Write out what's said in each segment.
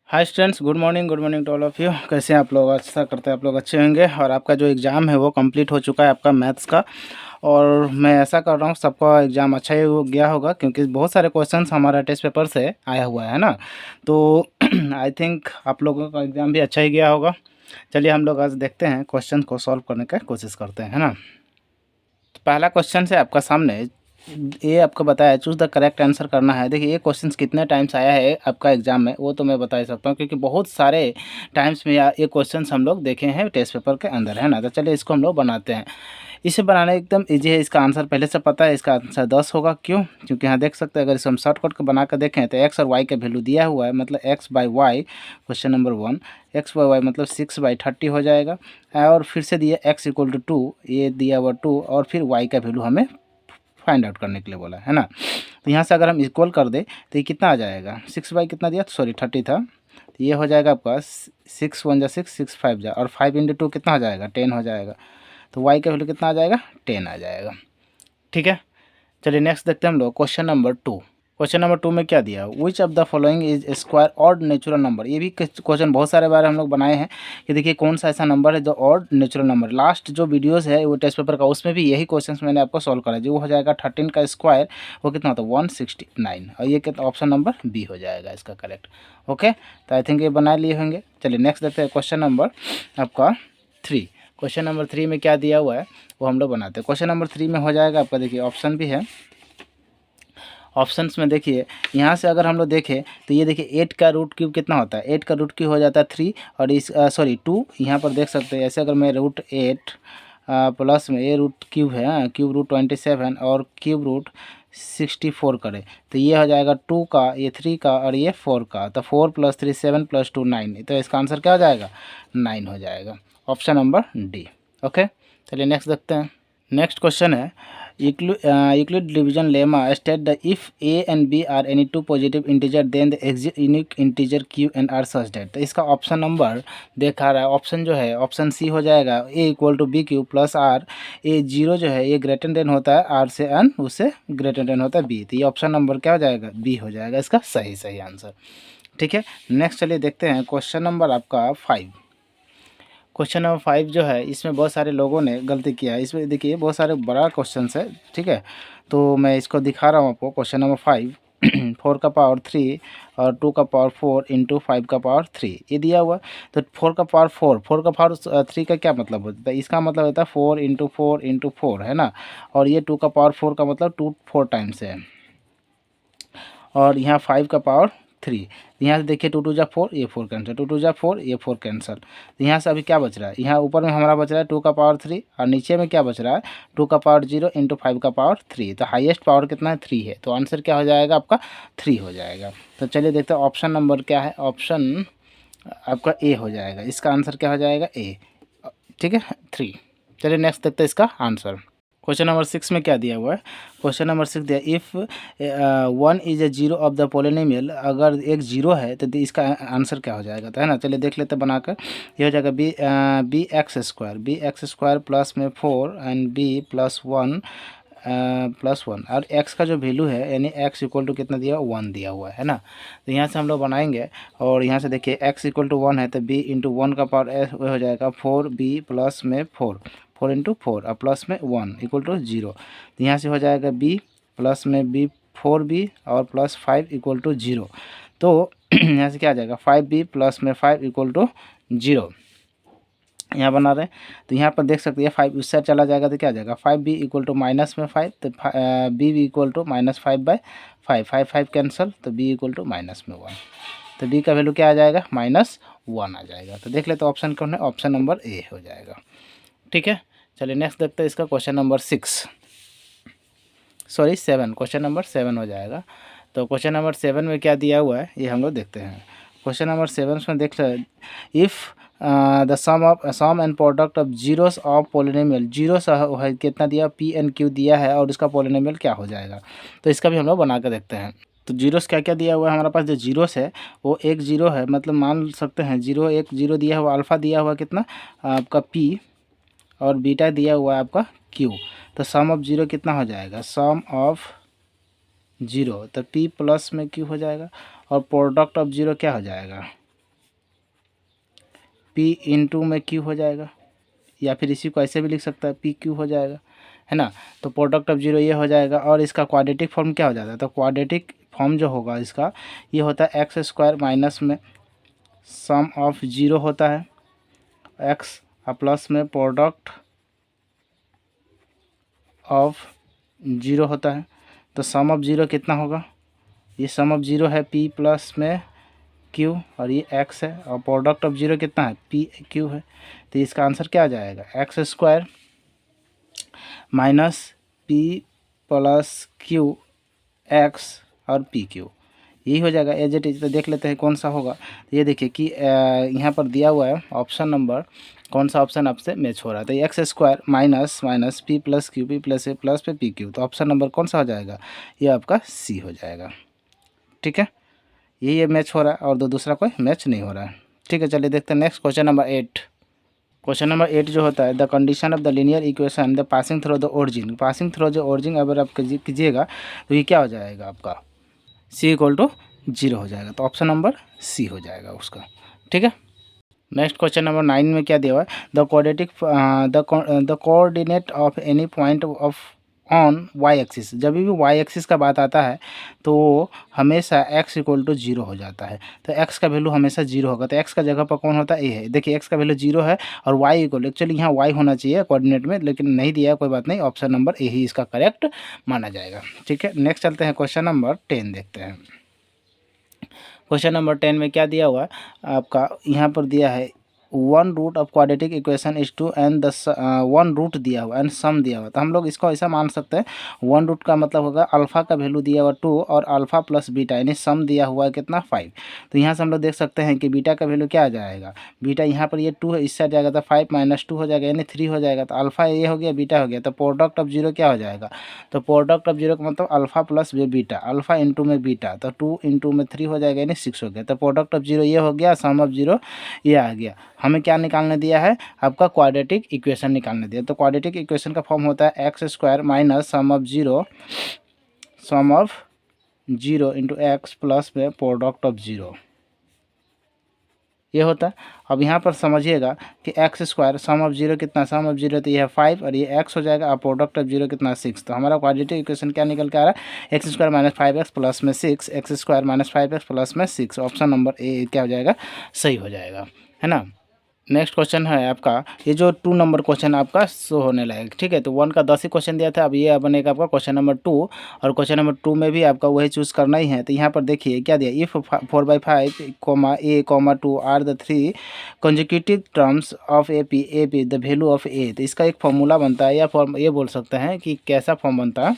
Hi students, good morning to all of you. कैसे हैं आप लोग? आशा करते हैं आप लोग अच्छे होंगे। और आपका जो एग्ज़ाम है वो कंप्लीट हो चुका है आपका मैथ्स का। और मैं ऐसा कर रहा हूँ सबका एग्ज़ाम अच्छा ही हो गया होगा, क्योंकि बहुत सारे क्वेश्चंस हमारा टेस्ट पेपर से आया हुआ है ना। तो आई थिंक आप लोगों का एग्ज़ाम भी अच्छा ही गया होगा। चलिए हम लोग आज देखते हैं, क्वेश्चन को सॉल्व करने का कोशिश करते हैं, है ना। तो पहला क्वेश्चन है आपका सामने, ये आपको बताया चूज़ द करेक्ट आंसर करना है। देखिए ये क्वेश्चंस कितने टाइम्स आया है आपका एग्जाम में वो तो मैं बता ही सकता हूँ, क्योंकि बहुत सारे टाइम्स में ये क्वेश्चंस हम लोग देखे हैं टेस्ट पेपर के अंदर, है ना। तो चलिए इसको हम लोग बनाते हैं। इसे बनाना एकदम इजी है। इसका आंसर पहले से पता है, इसका आंसर 10 होगा। क्यों? क्योंकि यहाँ देख सकते हैं, अगर इसे हम शॉर्टकट को बना कर देखें तो एक्स और वाई का वैल्यू दिया हुआ है, मतलब x by y, question number 1, x by y मतलब 6/30 हो जाएगा। और फिर से दिया एक्स इक्वल टू 2, ये दिया हुआ 2, और फिर वाई का वैल्यू हमें फाइंड आउट करने के लिए बोला है ना। तो यहाँ से अगर हम इक्वल कर दें तो ये कितना आ जाएगा, 6 बाई कितना दिया, सॉरी 30 था। तो ये हो जाएगा आपका 6 1 जा 6, 6 5 जा, और 5 × 2 कितना हो जाएगा, 10 हो जाएगा। तो वाई का वैल्यू कितना आ जाएगा, 10 आ जाएगा। ठीक है, चलिए नेक्स्ट देखते हैं हम लोग क्वेश्चन नंबर 2। क्वेश्चन नंबर 2 में क्या दिया, which of the following is square odd natural number. ये भी क्वेश्चन बहुत सारे बार हम लोग बनाए हैं कि देखिए कौन सा ऐसा नंबर है जो ऑड नेचुरल नंबर। लास्ट जो वीडियोस है वो टेस्ट पेपर का, उसमें भी यही क्वेश्चन मैंने आपको सॉल्व करा। जो हो जाएगा 13 का स्क्वायर, वो कितना होता है 169, और ये कितना, ऑप्शन नंबर बी हो जाएगा इसका करेक्ट। ओके, तो आई थिंक ये बना लिए होंगे। चलिए नेक्स्ट देखते हैं क्वेश्चन नंबर आपका 3। क्वेश्चन नंबर 3 में क्या दिया हुआ है वो हम लोग बनाते हैं। क्वेश्चन नंबर 3 में हो जाएगा आपका, देखिए ऑप्शन भी है। ऑप्शंस में देखिए यहाँ से अगर हम लोग देखें तो ये देखिए 8 का रूट क्यूब कितना होता है, 8 का रूट क्यूब हो जाता है 3, और इस सॉरी 2, यहाँ पर देख सकते हैं। ऐसे अगर मैं √8 प्लस में ये रूट क्यूब है, क्यूब रूट 27 और क्यूब रूट 64 करें तो ये हो जाएगा 2 का, ये 3 का, और ये 4 का। तो 4 + 3 7 + 2 9, तो इसका आंसर क्या हो जाएगा, 9 हो जाएगा। Option number D. ओके, चलिए नेक्स्ट देखते हैं। नेक्स्ट क्वेश्चन है, Euclid division lemma state that if a and b are any two positive integer then the unique integer q and r such that। तो इसका ऑप्शन नंबर देखा रहा है, option जो है ऑप्शन सी हो जाएगा, a = b³ + r। a 0 जो है ये ग्रेटर देन होता है r से n, उससे ग्रेटर देन होता है b। तो ये ऑप्शन नंबर क्या हो जाएगा, b हो जाएगा इसका सही आंसर। ठीक है, नेक्स्ट चलिए देखते हैं क्वेश्चन नंबर आपका 5। क्वेश्चन नंबर 5 जो है इसमें बहुत सारे लोगों ने गलती किया है। इसमें देखिए बहुत सारे बड़ा क्वेश्चन है, ठीक है। तो मैं इसको दिखा रहा हूँ आपको। क्वेश्चन नंबर 5 4 का पावर 3 और 2 का पावर 4 × 5 का पावर 3 ये दिया हुआ। तो 4 का पावर 4 का पावर 3 का क्या मतलब होता है, इसका मतलब होता है 4 × 4 × 4, है ना। और ये 2 का पावर 4 का मतलब 2 4 टाइम्स है, और यहाँ 5 का पावर 3। यहाँ से देखिए 2 2 जा 4, ये 4 कैंसिल, 2 2 जा 4, ये 4 कैंसिल। तो यहाँ से अभी क्या बच रहा है, यहाँ ऊपर में हमारा बच रहा है 2 का पावर 3, और नीचे में क्या बच रहा है 2 का पावर 0 × 5 का पावर 3। तो हाईएस्ट पावर कितना है, 3 है। तो आंसर क्या हो जाएगा आपका, 3 हो जाएगा। तो चलिए देखते हैं ऑप्शन नंबर क्या है। ऑप्शन आपका ए हो जाएगा, इसका आंसर क्या हो जाएगा, ए। ठीक है, 3। चलिए नेक्स्ट देखते हैं इसका आंसर। क्वेश्चन नंबर 6 में क्या दिया हुआ है, क्वेश्चन नंबर 6 दिया, if 1 is a zero of the polynomial. अगर एक जीरो है तो इसका आंसर क्या हो जाएगा, तो है ना। चलिए देख लेते हैं बनाकर। ये हो जाएगा bx² प्लस में 4 एंड b + 1 और x का जो वैल्यू है यानी x = कितना दिया, 1 दिया हुआ है ना। तो यहाँ से हम लोग बनाएंगे, और यहाँ से देखिए x = 1 है तो b × 1 का पावर हो जाएगा 4b प्लस में 4 × 4 और प्लस में 1 = 0। तो यहाँ से हो जाएगा b प्लस में b 4b और प्लस 5 = 0। तो यहाँ से क्या आ जाएगा, 5b प्लस में 5 = 0 यहाँ बना रहे हैं। तो यहाँ पर देख सकते हैं 5 उस साइड चला जाएगा तो क्या आ जाएगा, 5b = -5, तो b = -5/5, 5 5 कैंसल, तो b = -1। तो b का वैल्यू क्या आ जाएगा, -1 आ जाएगा। तो देख लेते हैं ऑप्शन कौन है, ऑप्शन नंबर ए हो जाएगा। ठीक है, चलिए नेक्स्ट देखते हैं इसका क्वेश्चन नंबर 7, क्वेश्चन नंबर 7 हो जाएगा। तो क्वेश्चन नंबर 7 में क्या दिया हुआ है ये हम लोग देखते हैं। क्वेश्चन नंबर 7 में देख रहे, if the sum and product of zeros of polynomial, zeros है कितना दिया, p and q दिया है, और इसका पोलिनोमियल क्या हो जाएगा। तो इसका भी हम लोग बना कर देखते हैं। तो जीरोस क्या क्या दिया हुआ है हमारे पास, जो जीरोस है वो एक जीरो है, मतलब मान सकते हैं 0 1 0 दिया हुआ, अल्फ़ा दिया हुआ कितना आपका p, और बीटा दिया हुआ है आपका q। तो सम ऑफ 0 कितना हो जाएगा, सम ऑफ 0 तो p प्लस में q हो जाएगा, और प्रोडक्ट ऑफ 0 क्या हो जाएगा, पी इंटू में क्यू हो जाएगा, या फिर इसी को ऐसे भी लिख सकता है पी क्यू हो जाएगा, है ना। तो प्रोडक्ट ऑफ जीरो ये हो जाएगा, और इसका क्वाड्रेटिक फॉर्म क्या हो जाता है, तो क्वाड्रेटिक फॉर्म जो होगा इसका ये होता है एक्स स्क्वायर माइनस में सम ऑफ जीरो होता है एक्स प्लस में प्रोडक्ट ऑफ जीरो होता है। तो सम ऑफ जीरो कितना होगा, ये सम ऑफ जीरो है पी प्लस में क्यू, और ये एक्स है, और प्रोडक्ट ऑफ जीरो कितना है पी क्यू है। तो इसका आंसर क्या आ जाएगा, x square minus p plus Q x और पी क्यू, यही हो जाएगा एज इट इज। तो देख लेते हैं कौन सा होगा। तो ये देखिए कि यहाँ पर दिया हुआ है ऑप्शन नंबर, कौन सा ऑप्शन आपसे मैच हो रहा है। तो x square minus minus p plus q, p plus a plus पे पी क्यू, तो ऑप्शन नंबर कौन सा हो जाएगा, ये आपका सी हो जाएगा। ठीक है, ये मैच हो रहा है और दूसरा कोई मैच नहीं हो रहा है। ठीक है, चलिए देखते हैं next question number 8। Question number 8 जो होता है, the condition of the linear equation the passing through the origin, passing through जो ओरिजिन अगर आप कीजिएगा तो ये क्या हो जाएगा आपका, सी इक्वल टू जीरो हो जाएगा। तो ऑप्शन नंबर सी हो जाएगा उसका। ठीक है, नेक्स्ट क्वेश्चन नंबर 9 में क्या दिया हुआ है, the quadratic the coordinate of any point of on y axis, जब भी वाई एक्सिस का बात आता है तो वो हमेशा x इक्वल टू जीरो हो जाता है। तो x का वैल्यू हमेशा जीरो होगा। तो x का जगह पर कौन होता है, ए है। देखिए x का वैल्यू जीरो है और y इक्वल, एक्चुअली यहाँ y होना चाहिए कोऑर्डिनेट में, लेकिन नहीं दिया है, कोई बात नहीं, ऑप्शन नंबर ए ही इसका करेक्ट माना जाएगा। ठीक है, नेक्स्ट चलते हैं क्वेश्चन नंबर 10 देखते हैं। क्वेश्चन नंबर 10 में क्या दिया हुआ है आपका, यहाँ पर दिया है one root of quadratic equation is two and the one root दिया हुआ एंड सम दिया हुआ। तो हम लोग इसको ऐसा मान सकते हैं, वन रूट का मतलब होगा अल्फ़ा का वैल्यू दिया हुआ 2 और अल्फ़ा प्लस बीटा, यानी सम दिया हुआ है कितना 5। तो यहाँ से हम लोग देख सकते हैं कि बीटा का वैल्यू क्या आ जाएगा, बीटा यहाँ पर ये 2 है, इस साइड जाएगा तो 5 माइनस 2 हो जाएगा, यानी 3 हो जाएगा। तो अल्फ़ा ये हो गया, बीटा हो गया, तो प्रोडक्ट ऑफ जीरो क्या हो जाएगा, तो प्रोडक्ट ऑफ जीरो का मतलब alpha plus beta, alpha into में बीटा, तो 2 इंटू में 3 हो जाएगा, यानी 6 हो गया। तो प्रोडक्ट ऑफ जीरो ये हो गया, सम ऑफ जीरो ये आ गया। हमें क्या निकालने दिया है, आपका क्वाड्रेटिक इक्वेशन निकालने दिया। तो क्वाड्रेटिक इक्वेशन का फॉर्म होता है x square minus sum of zero into x plus में प्रोडक्ट ऑफ जीरो, ये होता है। अब यहाँ पर समझिएगा कि x square sum of zero कितना, सम ऑफ जीरो तो ये है 5 और ये एक्स हो जाएगा, और प्रोडक्ट ऑफ जीरो कितना 6। तो हमारा क्वाड्रेटिक इक्वेशन क्या निकल के आ रहा है, x square minus 5x plus में 6, x square minus 5x plus में 6, ऑप्शन नंबर ए क्या हो जाएगा, सही हो जाएगा, है ना। नेक्स्ट क्वेश्चन है आपका, ये जो 2 नंबर क्वेश्चन आपका शो होने लगेगा। ठीक है, तो 1 का 10 ही क्वेश्चन दिया था, अब ये बनेगा आपका क्वेश्चन नंबर 2, और क्वेश्चन नंबर 2 में भी आपका वही चूज़ करना ही है। तो यहाँ पर देखिए क्या दिया, if 4/5 a 2 are the 3 consecutive terms of A P the value of a. तो इसका एक फॉर्मूला बनता है, या फॉर्म ये बोल सकते हैं कि कैसा फॉर्म बनता है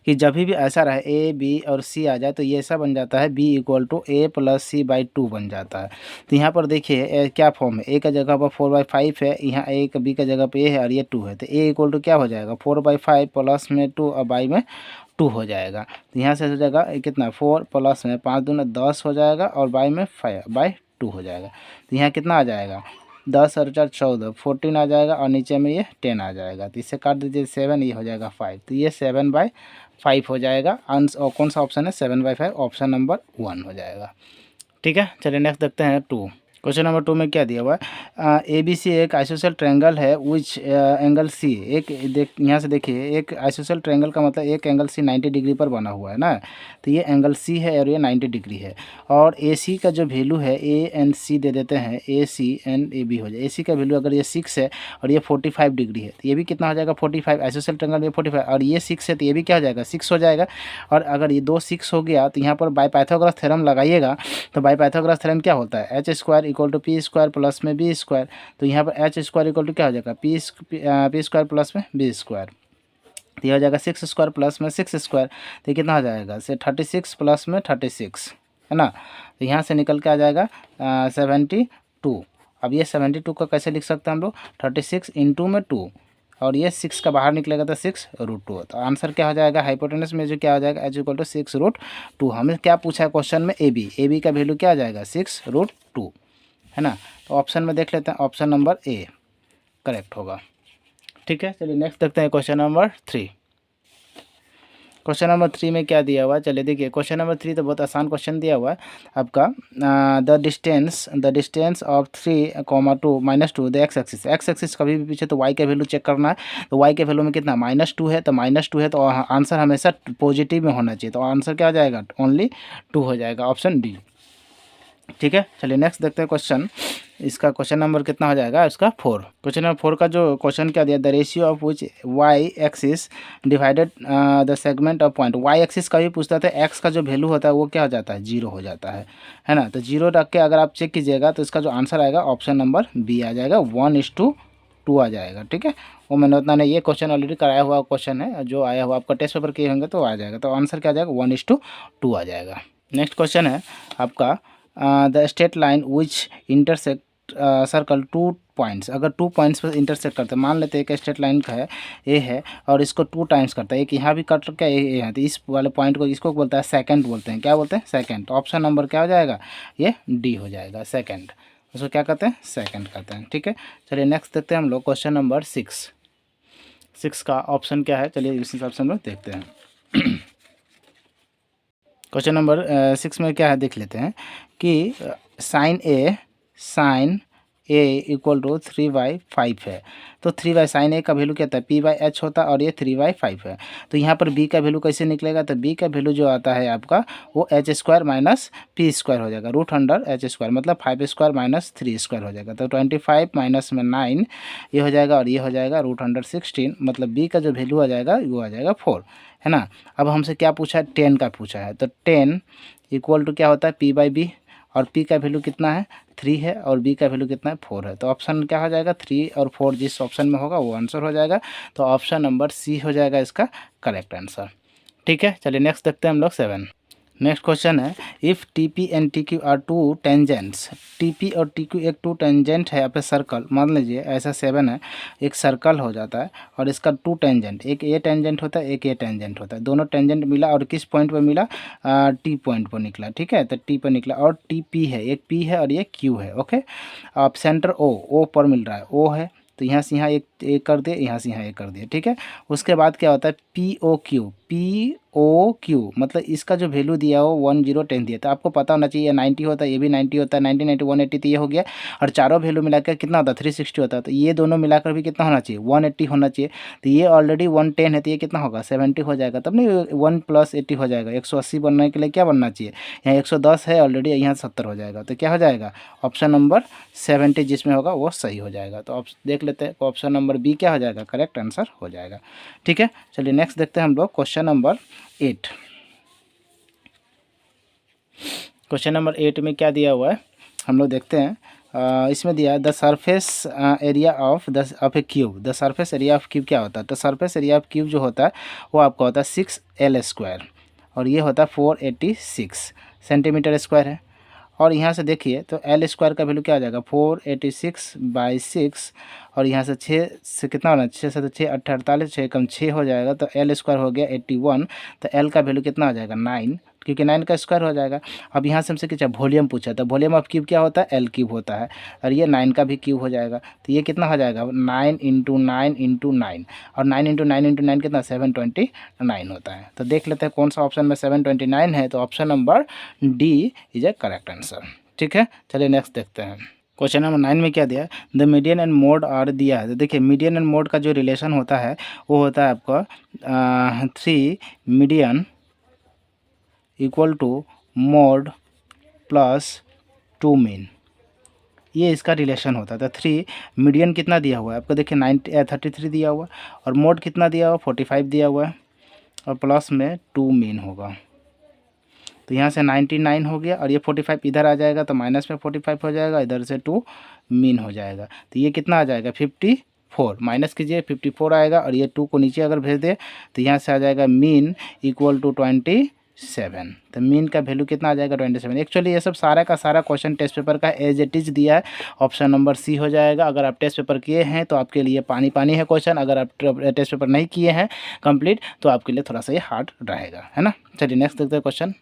कि जब भी ऐसा रहे ए बी और सी आ जाए तो ये ऐसा बन जाता है b equal to a plus c by 2 बन जाता है। तो यहाँ पर देखिए क्या फॉर्म है, ए का जगह पर 4/5 है, यहाँ ए का बी का जगह पे ए है और ये 2 है। तो ए इक्वल टू क्या हो जाएगा, 4/5 प्लस में 2 और बाई में 2 हो जाएगा। तो यहाँ से हो जाएगा कितना, 4 प्लस में 5 दूना 10 हो जाएगा और बाई में 5/2 हो जाएगा। तो यहाँ कितना आ जाएगा, 10 और 4 14 14 आ जाएगा, और नीचे में ये 10 आ जाएगा। तो इससे काट दीजिए 7, ये हो जाएगा 5। तो ये 7/5 हो जाएगा। और कौन सा ऑप्शन है, 7/5, ऑप्शन नंबर 1 हो जाएगा। ठीक है, चलिए नेक्स्ट देखते हैं 2। क्वेश्चन नंबर 2 में क्या दिया हुआ है, ए बी सी एक आइसोसेल ट्रायंगल है विच एंगल सी, एक यहाँ से देखिए एक आइसोसेल ट्रायंगल का मतलब एक एंगल सी 90 डिग्री पर बना हुआ है ना। तो ये एंगल सी है और ये 90 डिग्री है, और ए सी का जो वैल्यू है ए एन सी दे देते हैं, ए सी एन ए बी हो जाए। ए सी का वैल्यू अगर ये 6 है और ये 45 डिग्री है, तो ये भी कितना हो जाएगा 45, आइसोसेल ट्रायंगल में 45, और ये 6 है तो ये भी क्या हो जाएगा 6 हो जाएगा। और अगर ये 2 6 हो गया तो यहाँ पर बाय पाइथागोरस थ्योरम लगाइएगा। तो बाय पाइथागोरस थ्योरम क्या होता है, h square equal to p square plus में बी स्क्वायर। तो यहाँ पर एच स्क्वायर इक्वल टू क्या हो जाएगा, पी स्क्वायर प्लस में बी स्क्वायर। तो यह हो जाएगा 6 स्क्वायर प्लस में 6 स्क्वायर, तो कितना हो जाएगा से 36 प्लस में 36, है ना। तो यहाँ से निकल के आ जाएगा 72। अब ये 72 को कैसे लिख सकते हैं हम लोग, 36 इंटू में 2, और ये 6 का बाहर निकलेगा तो 6√2। तो आंसर क्या हो जाएगा, हाइपोटेनस में जो क्या हो जाएगा, एच इक्वल टू 6√2। हमें क्या पूछा है क्वेश्चन में, ए बी का वैल्यू क्या आ जाएगा 6√2, है ना। तो ऑप्शन में देख लेते हैं, ऑप्शन नंबर ए करेक्ट होगा। ठीक है, चलिए नेक्स्ट देखते हैं क्वेश्चन नंबर 3। क्वेश्चन नंबर 3 में क्या दिया हुआ है, चलिए देखिए क्वेश्चन नंबर 3 तो बहुत आसान क्वेश्चन दिया हुआ है आपका। The distance of 3, 2 -2 the x axis कभी भी पीछे तो y का वैल्यू चेक करना है। तो y के वैल्यू में कितना -2 है, तो -2 है तो आंसर हमेशा पॉजिटिव में होना चाहिए, तो आंसर क्या हो जाएगा, ओनली 2 हो जाएगा, ऑप्शन डी। ठीक है, चलिए नेक्स्ट देखते हैं क्वेश्चन। इसका क्वेश्चन नंबर कितना हो जाएगा, इसका 4। क्वेश्चन नंबर 4 का जो क्वेश्चन क्या दिया, the ratio of which y axis divided the segment of point. Y axis का भी पूछता था, एक्स का जो वैल्यू होता है वो क्या हो जाता है, 0 हो जाता है ना। तो 0 रख के अगर आप चेक कीजिएगा तो इसका जो आंसर आएगा ऑप्शन नंबर बी आ जाएगा, 1:2 आ जाएगा। ठीक है, वो मैंने उतना नहीं, ये क्वेश्चन ऑलरेडी कराया हुआ क्वेश्चन है, जो आया हुआ आपका टेस्ट पेपर किए होंगे तो आ जाएगा, तो आंसर क्या आ जाएगा, 1:2 आ जाएगा। नेक्स्ट क्वेश्चन है आपका, the straight line which intersect circle 2 points. अगर 2 पॉइंट्स पर इंटरसेक्ट करते हैं, मान लेते हैं एक स्ट्रेट लाइन का है ए है और इसको 2 टाइम्स करता है, एक यहाँ भी कट क्या है, तो इस वाले पॉइंट को इसको बोलता है सेकंड, बोलते हैं क्या बोलते हैं, सेकंड। तो ऑप्शन नंबर क्या हो जाएगा, ये डी हो जाएगा, सेकंड। उसको क्या कहते हैं, सेकंड कहते हैं। ठीक है, चलिए नेक्स्ट देखते हैं हम लोग क्वेश्चन नंबर 6 का ऑप्शन क्या है, चलिए इस हिसाब से हम लोग देखते हैं। क्वेश्चन नंबर 6 में क्या है देख लेते हैं कि साइन ए इक्वल टू 3/5 है। तो 3 साइन ए का वैल्यू क्या था, p/h होता है, और ये 3/5 है। तो यहाँ पर b का वैल्यू कैसे निकलेगा, तो b का वैल्यू जो आता है आपका वो h² माइनस p² हो जाएगा, √h², मतलब 5² माइनस 3² हो जाएगा। तो 25 माइनस में 9 ये हो जाएगा, और ये हो जाएगा √16, मतलब b का जो वैल्यू आ जाएगा वो आ जाएगा 4, है ना। अब हमसे क्या पूछा है, 10 का पूछा है, तो 10 इक्वल टू क्या होता है, p/b, और p का वैल्यू कितना है, 3 है, और b का वैल्यू कितना है, 4 है। तो ऑप्शन क्या हो जाएगा, 3 और 4 जिस ऑप्शन में होगा वो आंसर हो जाएगा। तो ऑप्शन नंबर सी हो जाएगा इसका करेक्ट आंसर। ठीक है, चलिए नेक्स्ट देखते हैं हम लोग 7। नेक्स्ट क्वेश्चन है, if T P and T Q R 2 tangents. T P और टी क्यू एक 2 टेंजेंट है, यहाँ पे सर्कल मान लीजिए ऐसा 7 है, एक सर्कल हो जाता है और इसका 2 टेंजेंट, एक ये टेंजेंट होता है, एक ये टेंजेंट होता है, दोनों टेंजेंट मिला और किस पॉइंट पे मिला, टी पॉइंट पर निकला। ठीक है, तो टी पर निकला और टी पी है, एक पी है और ये क्यू है। ओके, अब सेंटर ओ पर मिल रहा है, ओ है, तो यहाँ से यहाँ एक कर दिए, यहाँ से यहाँ एक कर दिए। ठीक है, उसके बाद क्या होता है, POQ, मतलब इसका जो वैल्यू दिया हो 1 0 10 दिया, तो आपको पता होना चाहिए 90 होता है, ये भी 90 होता है, 90 90 180, तो ये हो गया, और चारों वैल्यू मिलाकर कितना होता है, 360 होता है, तो ये दोनों मिलाकर भी कितना होना चाहिए, 180 होना चाहिए। तो ये ऑलरेडी 110 है, तो ये कितना होगा, 70 हो जाएगा, तब नहीं 1 + 80 हो जाएगा। 180 बनने के लिए क्या बनना चाहिए, यहाँ 110 है ऑलरेडी, यहाँ 70 हो जाएगा, तो क्या हो जाएगा, ऑप्शन नंबर 70 जिसमें होगा वो सही हो जाएगा। तो देख लेते हैं, ऑप्शन नंबर बी क्या हो जाएगा, करेक्ट आंसर हो जाएगा। ठीक है, चलिए नेक्स्ट देखते हैं हम लोग क्वेश्चन नंबर 8। क्वेश्चन नंबर 8 में क्या दिया हुआ है हम लोग देखते हैं। इसमें दिया है the surface area of A cube. The surface area of cube क्या होता है, तो सरफेस एरिया ऑफ क्यूब जो होता है वो आपका होता है 6L², और ये होता है 486 सेंटीमीटर स्क्वायर है। और यहाँ से देखिए तो L² का वैल्यू क्या आ जाएगा, 486/6, और यहाँ से 6 से कितना होना, 6 से 6 48, 6 कम 6 हो जाएगा, तो L² हो गया 81, तो L का वैल्यू कितना आ जाएगा 9, क्योंकि 9 का स्क्वायर हो जाएगा। अब यहाँ से हमसे क्या वॉल्यूम पूछा था, वॉल्यूम ऑफ क्यूब क्या होता है, L³ होता है, और ये 9 का भी क्यूब हो जाएगा, तो ये कितना हो जाएगा 9 × 9 × 9, और 9 × 9 × 9 कितना 729 होता है। तो देख लेते हैं कौन सा ऑप्शन में 729 है, तो option number D is A correct answer. ठीक है, चलिए नेक्स्ट देखते हैं। क्वेश्चन नंबर 9 में क्या दिया है, the median and mode are दिया है। तो देखिए मीडियन एंड मोड का जो रिलेशन होता है वो होता है आपका 3 median equal to mode plus 2 mean, ये इसका रिलेशन होता है। तो 3 मीडियन कितना दिया हुआ है आपको, देखिए 33 दिया हुआ है, और मोड कितना दिया हुआ 45 दिया हुआ है, और प्लस में 2 मीन होगा, तो यहाँ से 99 हो गया, और ये 45 इधर आ जाएगा तो माइनस में 45 हो जाएगा, इधर से 2 मीन हो जाएगा, तो ये कितना आ जाएगा 54, माइनस कीजिए 54 आएगा, और ये 2 को नीचे अगर भेज दे तो यहाँ से आ जाएगा मीन इक्वल टू 27, तो मीन का वैल्यू कितना आ जाएगा 27। एक्चुअली ये सब सारा का सारा क्वेश्चन टेस्ट पेपर का एज इट इज दिया है, ऑप्शन नंबर सी हो जाएगा। अगर आप टेस्ट पेपर किए हैं तो आपके लिए पानी पानी है क्वेश्चन, अगर आप टेस्ट पेपर नहीं किए हैं कंप्लीट तो आपके लिए थोड़ा सा ये हार्ड रहेगा, है ना। चलिए नेक्स्ट देखते हैं क्वेश्चन।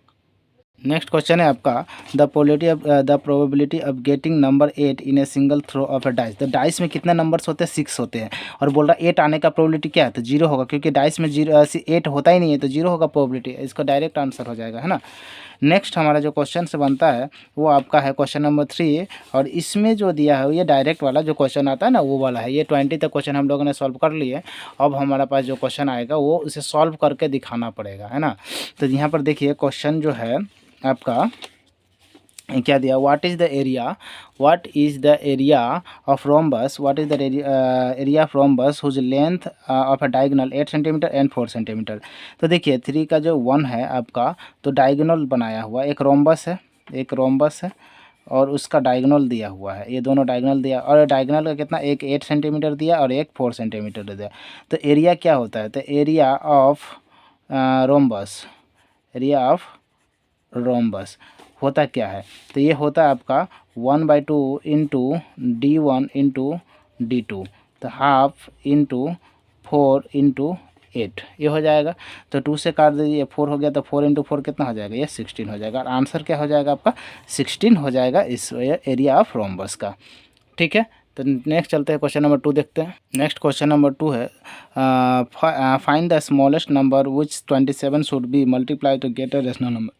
नेक्स्ट क्वेश्चन है आपका the probability of getting number 8 in a single throw of a dice. तो डाइस में कितने नंबर्स होते हैं? 6 होते हैं। और बोल रहा है 8 आने का प्रोबेबिलिटी क्या है? तो 0 होगा, क्योंकि डाइस में 8 होता ही नहीं है, तो 0 होगा प्रोबेबिलिटी। इसका डायरेक्ट आंसर हो जाएगा, है ना। नेक्स्ट हमारा जो क्वेश्चन से बनता है वो आपका है क्वेश्चन नंबर 3। और इसमें जो दिया है ये डायरेक्ट वाला जो क्वेश्चन आता है ना, वो वाला है। ये 20 तक क्वेश्चन हम लोगों ने सॉल्व कर लिए। अब हमारे पास जो क्वेश्चन आएगा वो उसे सॉल्व करके दिखाना पड़ेगा, है ना। तो यहाँ पर देखिए क्वेश्चन जो है आपका क्या दिया, what is the area of rhombus, what is the area of rhombus whose length of a diagonal 8 centimetre and 4 centimetre. तो देखिए 3 का जो 1 है आपका, तो डायगोनल बनाया हुआ एक रोम्बस है और उसका डायगोनल दिया हुआ है, ये दोनों डायगोनल दिया। और डायगोनल का कितना, एक 8 सेंटीमीटर दिया और एक 4 सेंटीमीटर दिया। तो एरिया क्या होता है? तो एरिया ऑफ रोम्बस होता क्या है? तो ये होता है आपका 1/2 इंटू D1 इंटू D2, तो हाफ इंटू 4 इंटू 8 ये हो जाएगा। तो 2 से काट दीजिए, 4 हो गया, तो 4 इंटू 4 कितना हो जाएगा? ये 16 हो जाएगा। और आंसर क्या हो जाएगा आपका? 16 हो जाएगा इस एरिया ऑफ रोम्बस का। ठीक है, तो नेक्स्ट चलते हैं, क्वेश्चन नंबर 2 देखते हैं। नेक्स्ट क्वेश्चन नंबर 2 है find the smallest number which 27 should be multiply to get a rational number.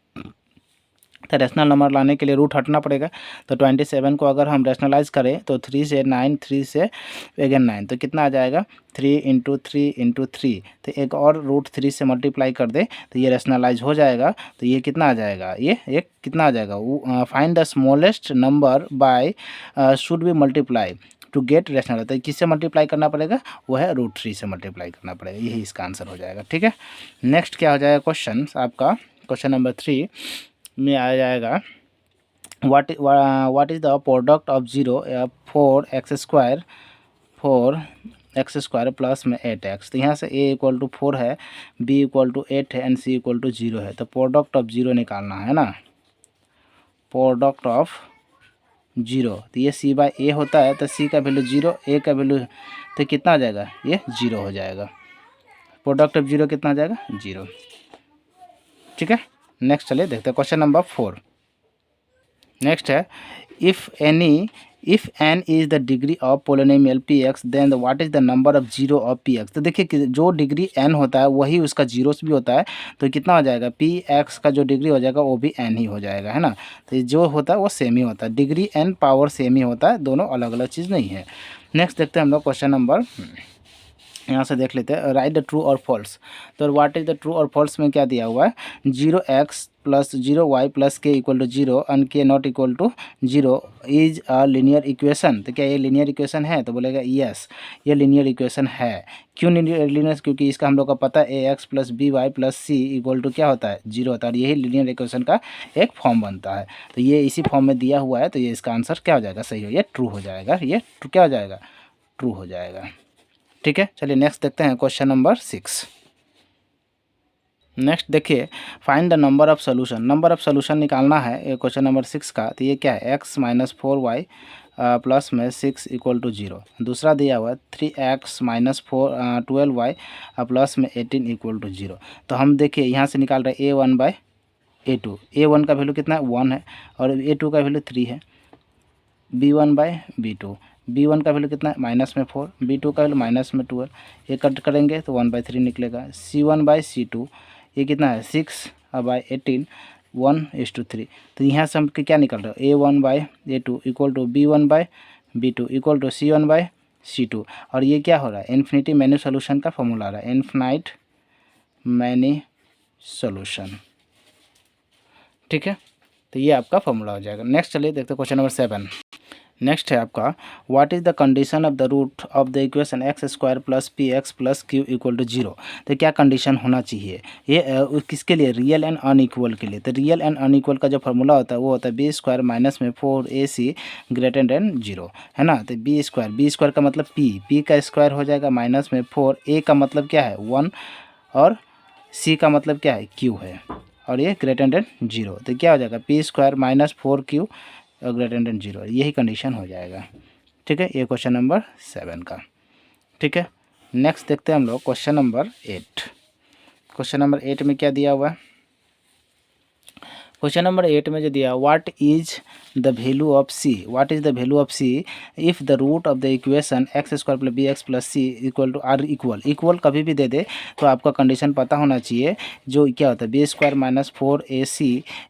तो रेशनल नंबर लाने के लिए रूट हटना पड़ेगा। तो 27 को अगर हम रेशनलाइज करें तो 3 से 9, 3 से अगेन 9, तो कितना आ जाएगा? 3 इंटू 3 इंटू 3। तो एक और रूट 3 से मल्टीप्लाई कर दे तो ये रेशनलाइज हो जाएगा। तो ये कितना आ जाएगा? ये एक कितना आ जाएगा? Find the smallest number by should be multiply to get rational. तो किससे मल्टीप्लाई करना पड़ेगा? वो है √3 से मल्टीप्लाई करना पड़ेगा। यही इसका आंसर हो जाएगा। ठीक है, नेक्स्ट क्या हो जाएगा क्वेश्चन आपका? क्वेश्चन नंबर 3 में आ जाएगा what is the product of 4x² plus में 8x। तो यहाँ से a = 4 है, b = 8 है एंड c = 0 है। तो प्रोडक्ट ऑफ 0 निकालना है ना, प्रोडक्ट ऑफ 0। तो ये c/a होता है, तो c का वैल्यू 0, a का वैल्यू, तो कितना आ जाएगा? ये 0 हो जाएगा। प्रोडक्ट ऑफ 0 कितना आ जाएगा? 0। ठीक है, नेक्स्ट चलिए देखते हैं क्वेश्चन नंबर 4। नेक्स्ट है if n is the degree of polynomial px then what is the number of 0 of px। तो देखिए कि जो डिग्री n होता है वही उसका जीरोस भी होता है। तो कितना हो जाएगा? px का जो डिग्री हो जाएगा वो भी n ही हो जाएगा, है ना। तो जो होता है वो सेम ही होता है, डिग्री n पावर सेम ही होता है, दोनों अलग अलग चीज़ नहीं है। नेक्स्ट देखते हैं हम लोग क्वेश्चन नंबर, यहाँ से देख लेते हैं, राइट द ट्रू और फॉल्स। तो व्हाट इज़ द ट्रू और फॉल्स में क्या दिया हुआ है? 0x + 0y + k = 0 and k ≠ = 0 is a linear equation. तो क्या ये लीनियर इक्वेशन है? तो बोलेगा यस, ये लीनियर इक्वेशन है। क्यों लीनियर? क्योंकि इसका हम लोग का पता है ax + by + c = क्या होता है? 0 होता है। और यही लीनियर इक्वेशन का एक फॉर्म बनता है। तो ये इसी फॉर्म में दिया हुआ है, तो ये इसका आंसर क्या हो जाएगा? सही हो, ये ट्रू हो जाएगा। ये क्या हो जाएगा? ट्रू हो जाएगा। ठीक है, चलिए नेक्स्ट देखते हैं क्वेश्चन नंबर 6। नेक्स्ट देखिए find the number of solution. Number of solution निकालना है ये क्वेश्चन नंबर 6 का। तो ये क्या है? x - 4y प्लस में 6 = 0। दूसरा दिया हुआ है 3x - 12y प्लस में 18 = 0। तो हम देखिए यहाँ से निकाल रहे हैं a1/a2। a1 का वैल्यू कितना है? 1 है, और a2 का वैल्यू 3 है। b1/b2, b1 का वैल्यू कितना है? -4, b2 का वैल्यू -12। ये कट करेंगे तो 1/3 निकलेगा। c1/c2 ये कितना है? 6/18, 1:3। तो यहाँ से हम क्या निकल रहे हो? a1/a2 = b1/b2 = c1/c2। और ये क्या हो रहा है? इन्फिनिटी मैनी सोल्यूशन का फॉर्मूला आ रहा है, इन्फिनाइट मैनी सोल्यूशन। ठीक है, तो ये आपका फॉर्मूला हो जाएगा। नेक्स्ट चलिए देखते हैं क्वेश्चन नंबर 7। नेक्स्ट है आपका what is the condition of the root of the equation x² + px + q = 0। तो क्या कंडीशन होना चाहिए? ये किसके लिए? रियल एंड अनइक्वल के लिए। तो रियल एंड अनइक्वल का जो फार्मूला होता है वो होता है b² - 4ac > 0, है ना। तो b² का मतलब p का स्क्वायर हो जाएगा, -4, a का मतलब क्या है? 1, और c का मतलब क्या है? q है, और ये > 0। तो क्या हो जाएगा? p² - 4q > 0, यही कंडीशन हो जाएगा। ठीक है, ये क्वेश्चन नंबर 7 का। ठीक है, नेक्स्ट देखते हैं हम लोग क्वेश्चन नंबर 8। क्वेश्चन नंबर 8 में क्या दिया हुआ है? क्वेश्चन नंबर 8 में जो दिया what is the value of c, what is the value of c if the root of the equation x square plus b x plus c equal to are equal, equal कभी भी दे दे तो आपका condition पता होना चाहिए, जो क्या होता है b square minus 4ac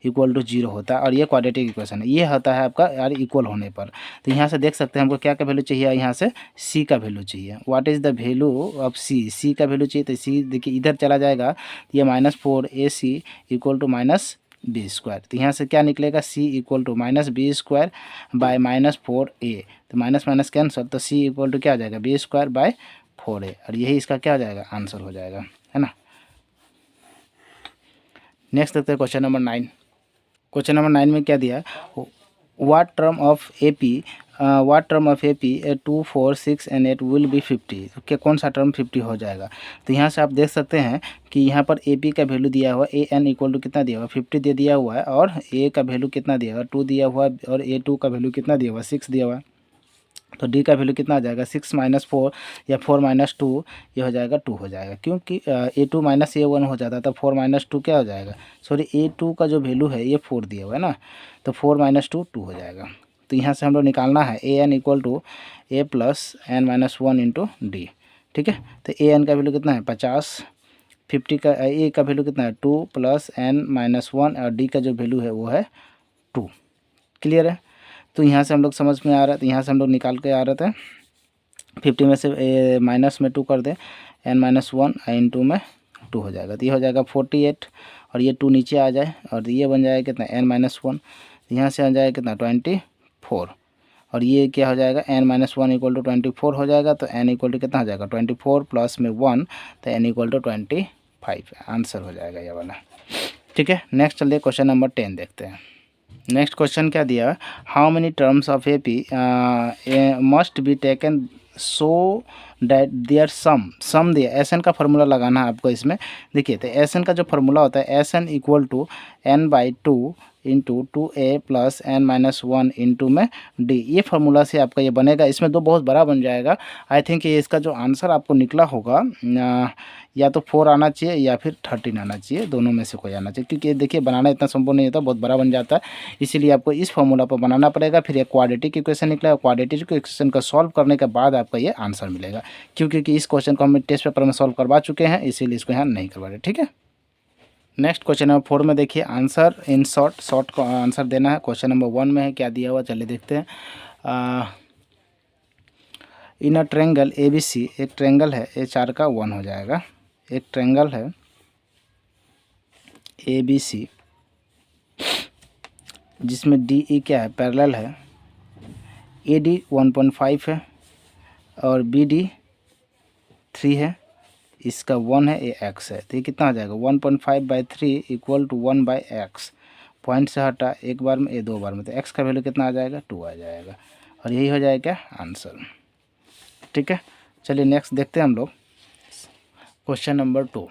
equal to 0 होता है, और ये क्वाड्रेटिक इक्वेशन है, ये होता है आपका आर इक्वल होने पर। तो यहाँ से देख सकते हैं हमको क्या का वैल्यू चाहिए, यहाँ से सी का वैल्यू चाहिए। What is the value of C, C का वैल्यू चाहिए, तो सी देखिए इधर चला जाएगा, ये -4ac equal to minus b square, तो यहाँ से क्या निकलेगा c equal to minus b square by -4a, तो माइनस माइनस कैंसल, तो सी इक्वल टू क्या आ जाएगा बी स्क्वायर बाय 4a, और यही इसका क्या हो जाएगा आंसर हो जाएगा, है ना। नेक्स्ट देखते हैं क्वेश्चन नंबर 9। क्वेश्चन नंबर 9 में क्या दिया, what term of AP, what term of AP 2 4 6 and 8 will be 50, तो क्या कौन सा टर्म 50 हो जाएगा। तो यहाँ से आप देख सकते हैं कि यहाँ पर ए पी का वैल्यू दिया हुआ है, ए एन इक्वल टू कितना दिया हुआ 50 दे दिया हुआ है, और ए का वैल्यू कितना दिया हुआ 2 दिया हुआ है, और ए टू का वैल्यू कितना दिया हुआ 6 दिया हुआ है, तो डी का वैल्यू कितना आ जाएगा 6 माइनस 4 या 4 माइनस 2, ये हो जाएगा 2 हो जाएगा, क्योंकि ए टू माइनस ए वन हो जाता था, 4 माइनस 2 क्या हो जाएगा, सॉरी ए टू का जो वैल्यू है ये 4 दिया हुआ है ना, तो 4 माइनस 2 2 हो जाएगा। तो यहाँ से हम लोग निकालना है a n equal to a plus n minus 1 into d, ठीक है। तो ए एन का वैल्यू कितना है 50, 50 का ए का वैल्यू कितना है 2 प्लस एन माइनस 1, और डी का जो वैल्यू है वो है 2, क्लियर है। तो यहाँ से हम लोग समझ में आ रहा है, तो यहाँ से हम लोग निकाल के आ रहे थे 50 में से माइनस में 2 कर दें, एन माइनस 1 इंटू में 2 हो जाएगा, तो ये हो जाएगा 48, और ये 2 नीचे आ जाए, और ये बन जाएगा कितना एन माइनस 1, यहाँ से आ जाएगा कितना 24, और ये क्या हो जाएगा एन माइनस 1 इक्वल टू 24 हो जाएगा, तो एन इक्वल टू कितना हो जाएगा 24 प्लस में 1, तो एन इक्वल टू 25 आंसर हो जाएगा ये वाला, ठीक है। नेक्स्ट चलिए क्वेश्चन नंबर 10 देखते हैं। नेक्स्ट क्वेश्चन क्या दिया, how many terms of A P must be taken so that their sum दिया, एस एन का फार्मूला लगाना है आपको इसमें। देखिए तो एस एन का जो फार्मूला होता है s n equal to n by 2 into 2a plus n minus 1 into में डी, ये फार्मूला से आपका ये बनेगा, इसमें 2 बहुत बड़ा बन जाएगा। आई थिंक ये इसका जो आंसर आपको निकला होगा या तो 4 आना चाहिए या फिर 13 आना चाहिए, दोनों में से कोई आना चाहिए, क्योंकि देखिए बनाना इतना संभव नहीं होता, बहुत बड़ा बन जाता है, इसीलिए आपको इस फार्मूला पर बनाना पड़ेगा। फिर एक क्वाड्रेटिक इक्वेशन निकला, क्वाड्रेटिक इक्वेशन का सॉल्व करने के बाद आपका ये आंसर मिलेगा, क्योंकि इस क्वेश्चन को हम टेस्ट पेपर में सॉल्व करवा चुके हैं, इसीलिए इसको यहाँ नहीं करवा रहे, ठीक है। नेक्स्ट क्वेश्चन नंबर 4 में देखिए आंसर इन शॉर्ट को आंसर देना है। क्वेश्चन नंबर 1 में है क्या दिया हुआ, चलिए देखते हैं। इन अ ट्रेंगल ए बी सी, एक ट्रेंगल है ए 4 का 1 हो जाएगा, एक ट्रेंगल है ए बी सी जिसमें डी ई क्या है पैरेलल है, ए डी 1.5 है और बी डी 3 है, इसका 1 है, ये x है, तो ये कितना आ जाएगा 1.5/3 इक्वल टू 1/x, पॉइंट से हटा एक बार में, ये 2 बार में, तो x का वैल्यू कितना आ जाएगा 2 आ जाएगा, और यही हो जाएगा आंसर, ठीक है। चलिए नेक्स्ट देखते हैं हम लोग क्वेश्चन नंबर 2।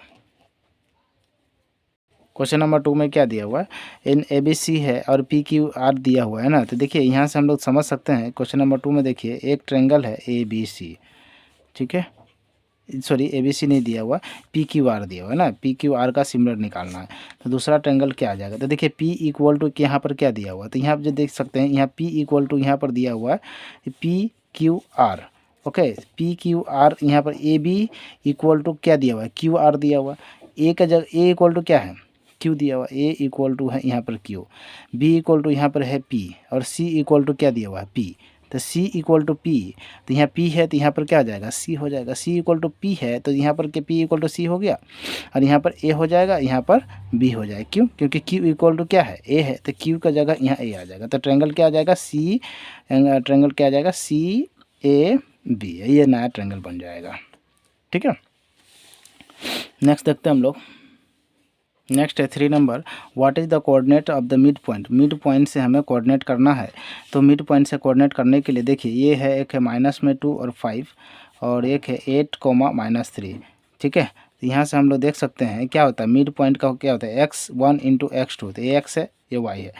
क्वेश्चन नंबर 2 में क्या दिया हुआ है, इन ए बी सी है और पी क्यू आर दिया हुआ है ना, तो देखिए यहाँ से हम लोग समझ सकते हैं। क्वेश्चन नंबर 2 में देखिए एक ट्रेंगल है ए बी सी, ठीक है, सॉरी ए बी सी नहीं दिया हुआ, पी क्यू आर दिया हुआ है ना, पी क्यू आर का सिमिलर निकालना है, तो दूसरा ट्रेंगल क्या आ जाएगा, तो देखिए पी इक्वल टू यहाँ पर क्या दिया हुआ है, तो यहाँ आप जो देख सकते हैं यहाँ पी इक्वल टू यहाँ पर दिया हुआ है P Q R, okay, P Q R, यहाँ पर ए बी इक्वल टू क्या दिया हुआ है क्यू आर दिया हुआ है, ए का जगह ए इक्वल टू क्या है क्यू दिया हुआ, ए इक्वल टू है यहाँ पर क्यू, बी इक्वल टू यहाँ पर है पी, और सी इक्वल टू क्या दिया हुआ है पी, तो C इक्वल टू पी, तो यहाँ P है तो यहाँ पर क्या आ जाएगा C हो जाएगा, C इक्वल टू P है तो यहाँ पर के P इक्वल टू C हो गया, और यहाँ पर A हो जाएगा, यहाँ पर B हो जाएगा, क्यों, क्योंकि Q इक्वल टू क्या है A है, तो Q का जगह यहाँ A आ जाएगा, तो ट्रेंगल क्या आ जाएगा ट्रेंगल क्या आ जाएगा CAB, ये नया ट्रेंगल बन जाएगा, ठीक है। नेक्स्ट देखते हैं हम लोग, नेक्स्ट है 3 number, what is the coordinate of the mid point, mid point से हमें कोऑर्डिनेट करना है, तो मिड पॉइंट से कोऑर्डिनेट करने के लिए देखिए ये है, एक है -2 और 5, और एक है 8, -3, ठीक है। तो यहाँ से हम लोग देख सकते हैं क्या होता है मिड पॉइंट का, क्या होता है x1 इंटू x2, तो ये x है ये y है,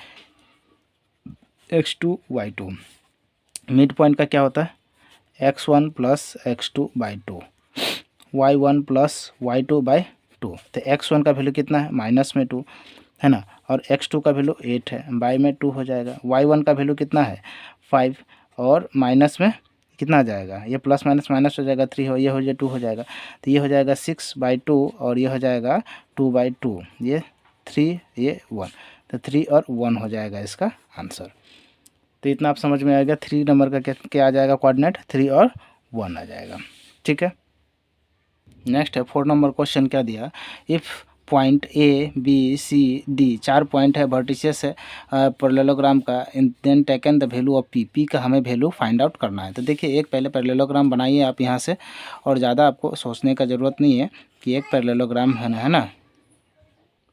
x2 y2, मिड पॉइंट का क्या होता है x1 plus x2/2, y1 plus y2/2, तो x1 का वैल्यू कितना है -2, है ना, और x2 का वैल्यू 8 है, y में 2 हो जाएगा, y1 का वैल्यू कितना है 5, और माइनस में कितना आ जाएगा, ये प्लस माइनस माइनस हो जाएगा 3 हो, ये हो जाए 2 हो जाएगा, तो ये हो जाएगा 6/2 और ये हो जाएगा 2/2, ये 3 ये 1, तो 3 और 1 हो जाएगा इसका आंसर। तो इतना आप समझ में आएगा 3 नंबर का क्या आ जाएगा कोऑर्डिनेट, 3 और 1 आ जाएगा। ठीक है, नेक्स्ट है 4 नंबर क्वेश्चन क्या दिया, if point A B C D 4 point है, वर्टिसेस है पैरेललोग्राम का, then taken the value of p, p का हमें वैल्यू फाइंड आउट करना है। तो देखिए एक पहले पैरेललोग्राम बनाइए आप यहाँ से, और ज़्यादा आपको सोचने का ज़रूरत नहीं है कि एक पैरेललोग्राम है ना,